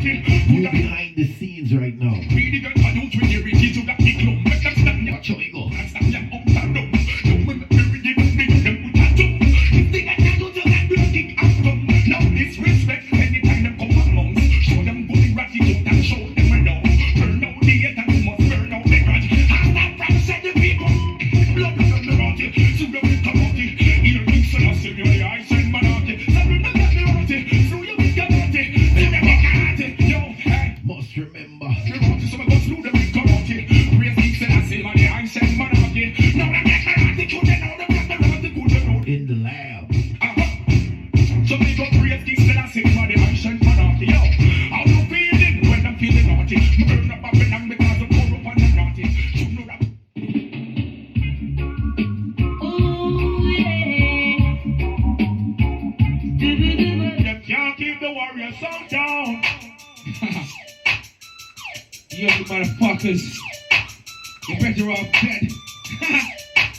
You're behind the scenes right now. Watch how we go. No disrespect anytime them come amongst. Show them good gratitude and show them a love. Burn out the hate and you must burn out the grudge. And that from said the people. Blood is on the rotty. So them will come out it. Here is so I see you. I send my naughty. So you don't get me rotty. So you will get naughty. So you will get naughty. Yo, hey. Must remember. You rotty so I go through them with karate. Praise me so I see my I send my naughty. Now them get naughty. Could they know them get naughty. Could they know. In the lab. So we go praise this till I sing for the ancient monarchy. Yo, how you feeling when I'm feeling naughty? Me burn up Babylon because I'm poor up and I'm naughty. You know that. Ooh, yeah. Them can't keep the warrior sound down. You motherfuckers. You better off dead.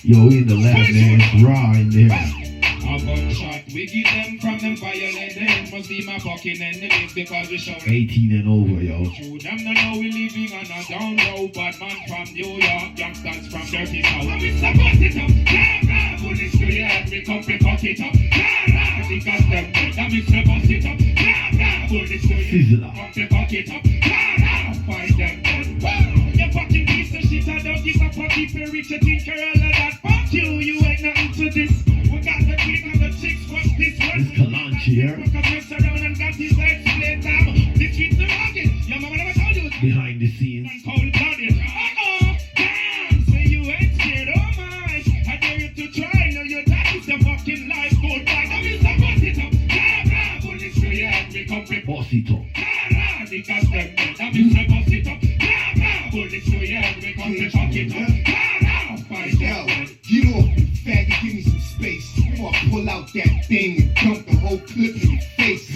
Yo, in the lab, man. It's raw in there. A gunshot, we give them from them violent. They must be my fucking enemies because we show 18 and over, yo. Show them no know we living on a down low. Bad man from New York, youngsters from dirty South. And we support it up, rah, bullets to your head, we come to cut it up, rah, because them dead, and we support it up, rah, bullets to your head, come to cut it up, rah, find them dead. You fucking piece of shit, I don't give a fuck if you reach a tinker, all of that. Fuck you ain't nothing to this. We got the king and the chicks, what's this one? It's Kalanchi here. Behind the scenes. Boss it up. Get off, you faggot, give me some space. Before I pull out that thing and dump the whole clip in your face.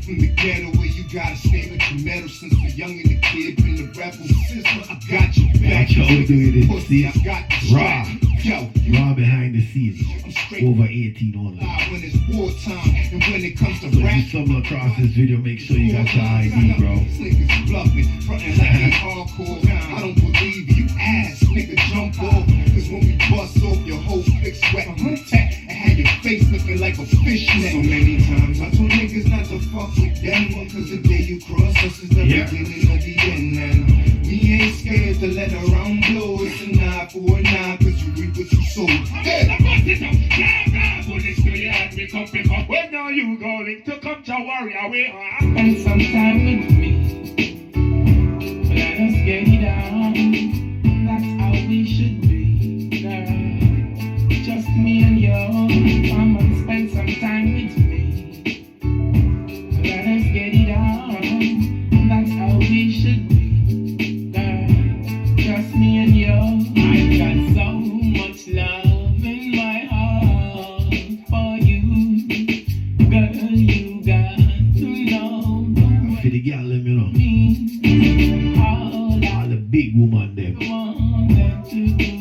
From the ghetto where you gotta stand with your metal since the young and the kid been the rebel. Sister, I got your back. Watch how we do it. Pussy, I got the raw. Yo, Raw behind the scenes. I'm straight Over 18 only. when it's wartime and when it comes to So if rap. you stumble across this video, make sure you got your ID, bro. Niggas bluffing, frontin' like they hardcore. I don't believe you ass, nigga, jump off. Cause when we bust off, your whole flick sweat tech and had your face looking like a fishnet. So many times I told niggas not to fuck with them. Cause the day you cross us is the beginning of the end. And we ain't scared to let a round blow. It's a 9 for a 9 cause you reap what you sow. When are you going to come to warrior way? Spend some time with me. Let us get it on. That's how we should be, girl. Just me and you. Come and spend some time with me. Let us get it on. That's how we should be, girl. Just me and you. I've got so much love in my heart for you, girl. You got to know. For the girl, let me know. Me, All the big woman them. wanted to do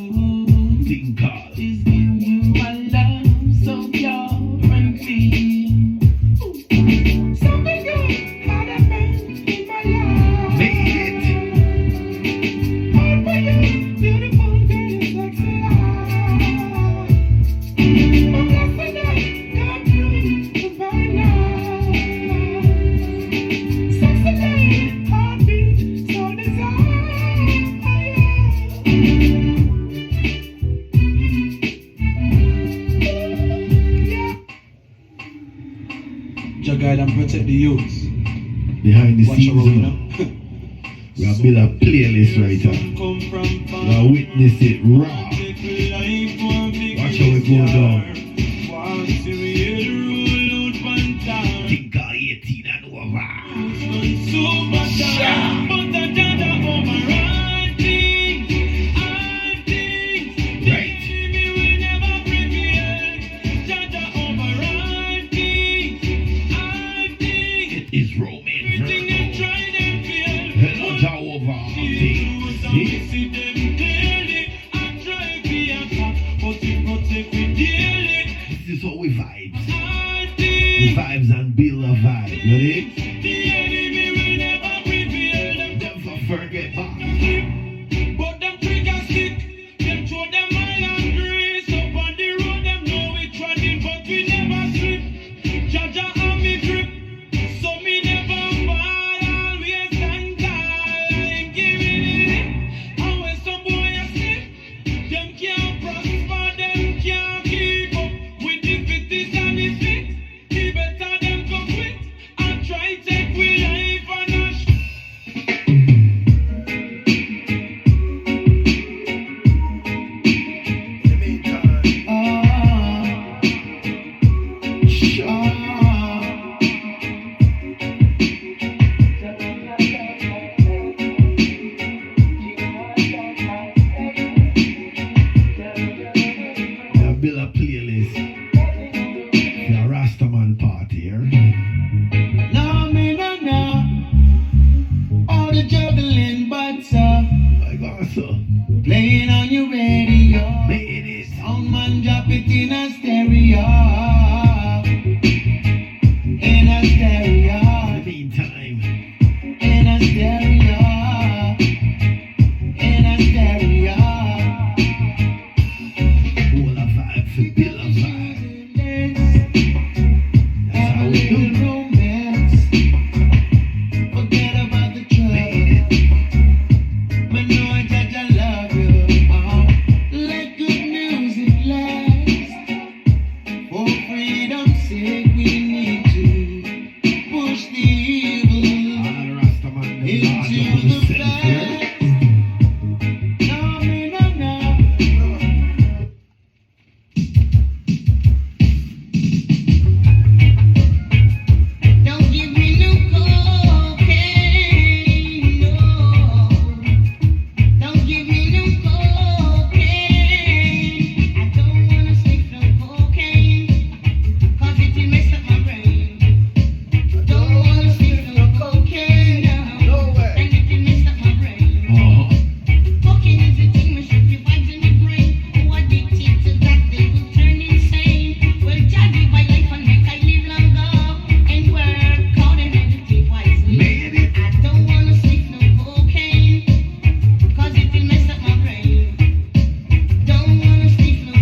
Thing called. is give you my love so pure and clean. Something good had happened in my life. Made it. All for you, beautiful girl, sexy life. But yesterday, come through to find out. Sexy lady, heartbeat, so desire. Juggle and protect the youths. Behind the Watch scenes, out, you you know. know. We have built a playlist right here. Come from far. We have witnessed it raw. Watch how it go down. Think of 18 and over. Right. It is Roman Virgo. Hello, Jehovah. This is how we vibes. We vibes and build a vibe. You know? forget back. But them trigger stick, them throw them oil and grease up on the road. Them know we treading, but we never slip. Jaja on me grip, so me never fall. Always stand tall, ain't giving it. And when some boy asleep, them can't prosper, them can't keep up with the fittest and the fit. The better them go quit and try take we life and a Build a playlist for a Rastaman party here. No, me no know all the juggling butts I got so playing on your radio. made it. Sound man drop it in a stereo. In a stereo. In the meantime, In a stereo. In a stereo. all a vibe for Bill a vibe. That's how we do. Romance. Forget about the trouble. But know that I love you. Let good music last. For freedom's sake, we need to push the evil All the Rastaman, them large into up on the the sense here. past. No, me no know. Don't give me no cocaine, no. Don't give me no cocaine. I don't wanna sniff no cocaine, 'cause it will mess up my brain. Don't wanna sniff no cocaine, no. And it will mess up my brain. Cocaine is the thing we should be fighting the brain. Who addicted to that, they will turn insane. Well, Jah give my life and make I live longer and work hard and meditate wisely. Made it. I don't wanna sniff no cocaine, 'cause it will mess up my brain. Don't wanna sniff no.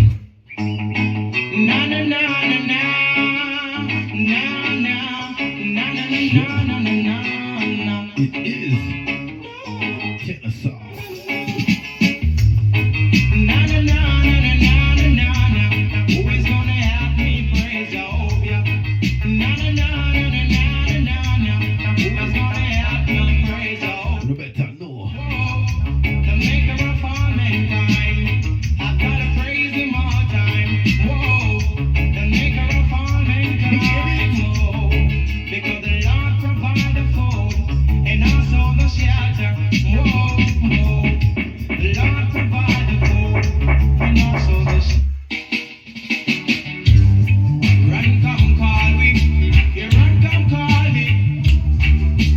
Na na na na na na na na na na na na na. It is Kennesaw. Na na na na na na na na. Who is gonna help me praise Jehovah? Na na na na na na na na. Who is gonna help me praise Jehovah? You better know. The maker of all mankind, I gotta praise him all time. Whoa, the maker of all mankind. Whoa, because the Lord provide the food and also the shelter. Whoa, whoa, the Lord provide the food and also the shelter. Run, come, call me. You run, come, call me.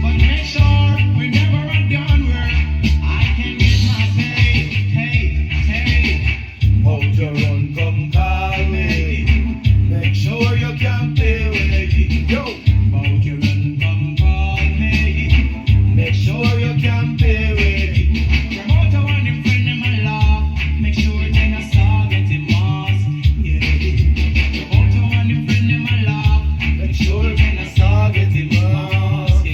But make sure we never run done work. I can get my pay. Hey, hey. Out your run, come call me. Make sure you can pay with it. Yo, About your run, come call me. make sure you can pay with it. Promote one in friend of my love. Make sure then I saw get him moss. Yeah. Promote one in friend of my love. Make sure then I saw get him off.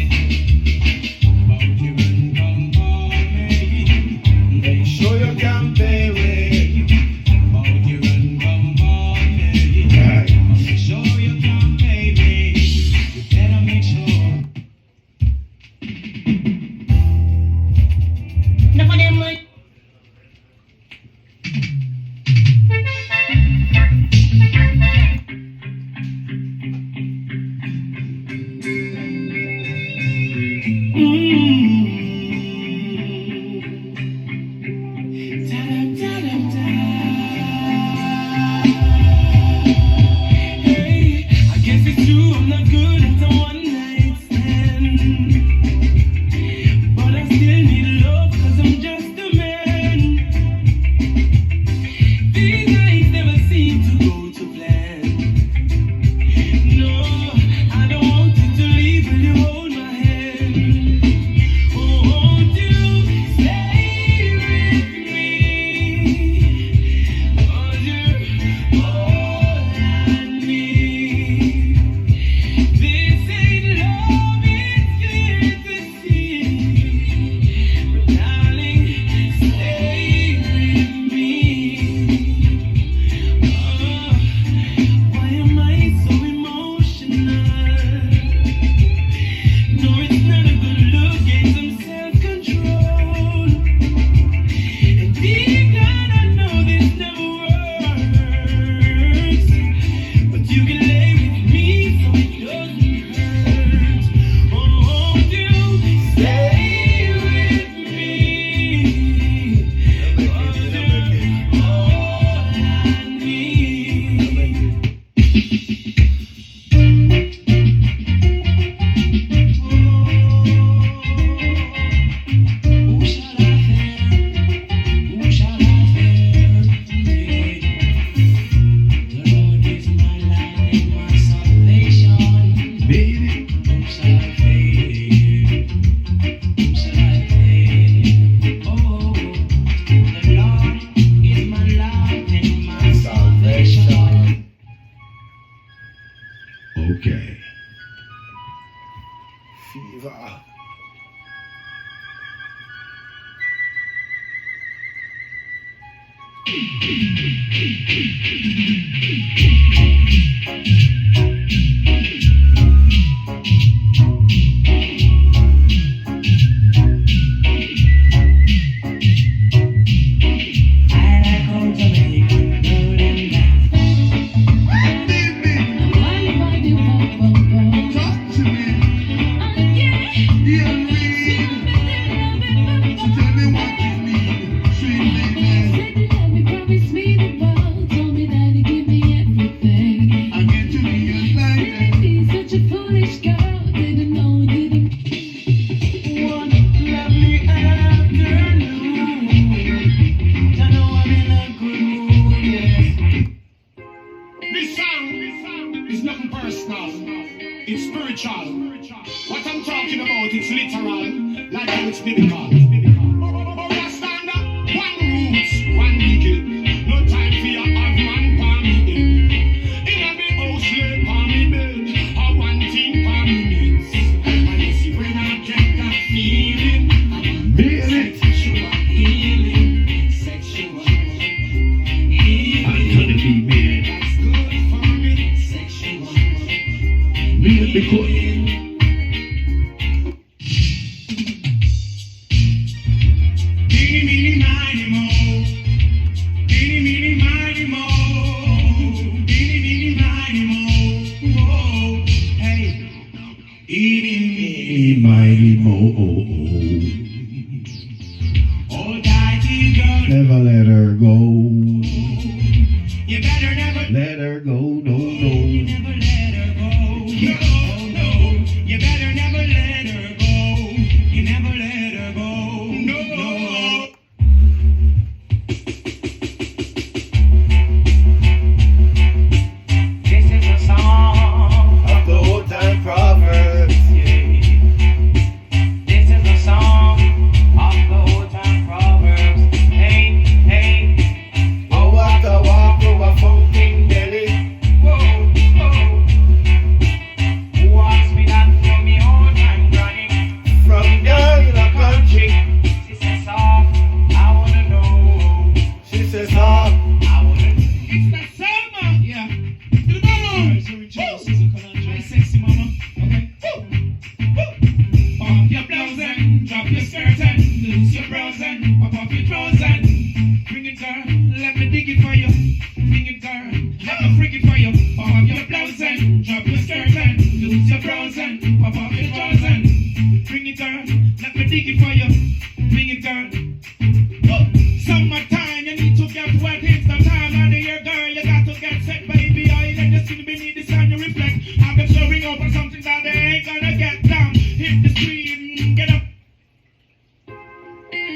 About your run, come call me. Make sure you can pay with it. About your run, come call me. Right. Make sure you can pay me. You better make sure. Enough of them, boy. Hey, I guess it's true, I'm not good at the one night stand. But I still need love, 'cause I'm just a man. These nights never seem to go to plan. No, I don't want you to leave, will you hold my hand? It's nothing personal, it's spiritual. What I'm talking about, it's literal, like how it's biblical. Understand that? One roots, one wicked. No time for your have man palm me in. In a me house, lay palm me bed. Or one thing palm me needs. And you see when I get that feeling, sexual healing, sexual healing. I'm gonna be made. That's good for me, sexual Made because mighty mo. Never let her go. You better never Let her go. No, no. never let her go. No, no. You better never let her go. You never let her go. No, no. This is a song Of the old time proverbs. This is a song of the old time proverbs. Hey, hey, Oh, what a walk through a funking belly. whoa, whoa. Who asked me that from me old time granny? From down in the country. She says, oh, I wanna know. She says, oh, I wanna know. It's the summer. Yeah. To the bone. My sexy mama. Okay. Pop your blouse and drop your skirt and loose your brows and pop off your drawers and bring it down. Let me dig it for you. Bring it down. Let me freak it for you. Pop off your blouse and drop your skirt and loose your brows and pop off your drawers and bring it down. Let me dig it for you. Bring it down. Summertime, you need to get wet. It's the time of the year, girl. You got to get set, baby. I let you see beneath the sun, you reflect. I've been showing up on something that they ain't gonna get down. Hit the screen, get up.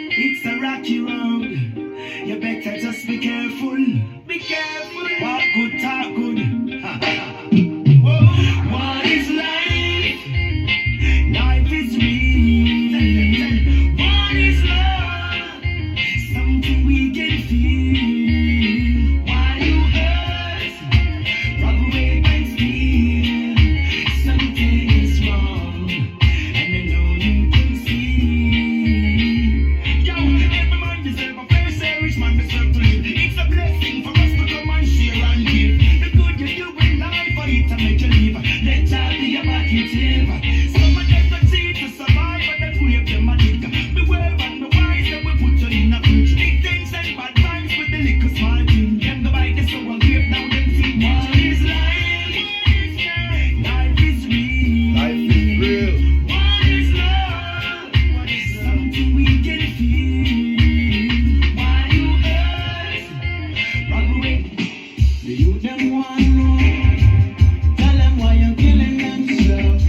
It's a rocky road. You better just be careful. Be careful. Walk good, talk good. What is life? Life is real. What is love? Something we can feel. While you hurt, rob away and steal. Something is wrong, and I know you can see. Yo, every man deserve a fair share, rich man deserve to live. It's a blessing for us to come and share and give. The good you do in life, for it to make you live. Let child be your back tip. Some of them not cheat to survive, but they grave them a dick. Beware and be wise, then we put you in a fridge. Big things and bad times with the little small thing. Them go buy the soul grave, now them see what is life. Life is real. life is real. What is love? What is something we can feel? While you hurt, rob away. The youth them want know. Tell them why you're killing themselves.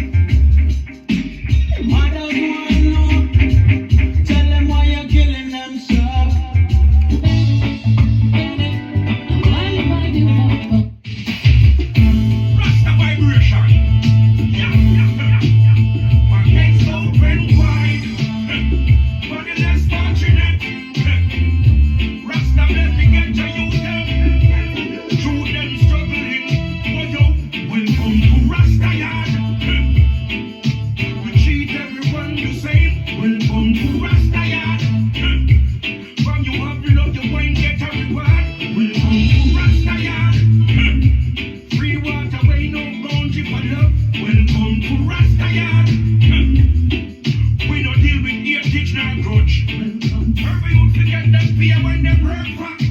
Mothers want know. Tell them why you're killing themselves. Rasta vibration. My head's open wide. Body less fortunate. Rasta bless me get to you them. Through them struggling. Oh yo, welcome to Rasta yard. We treat everyone the same. work, rock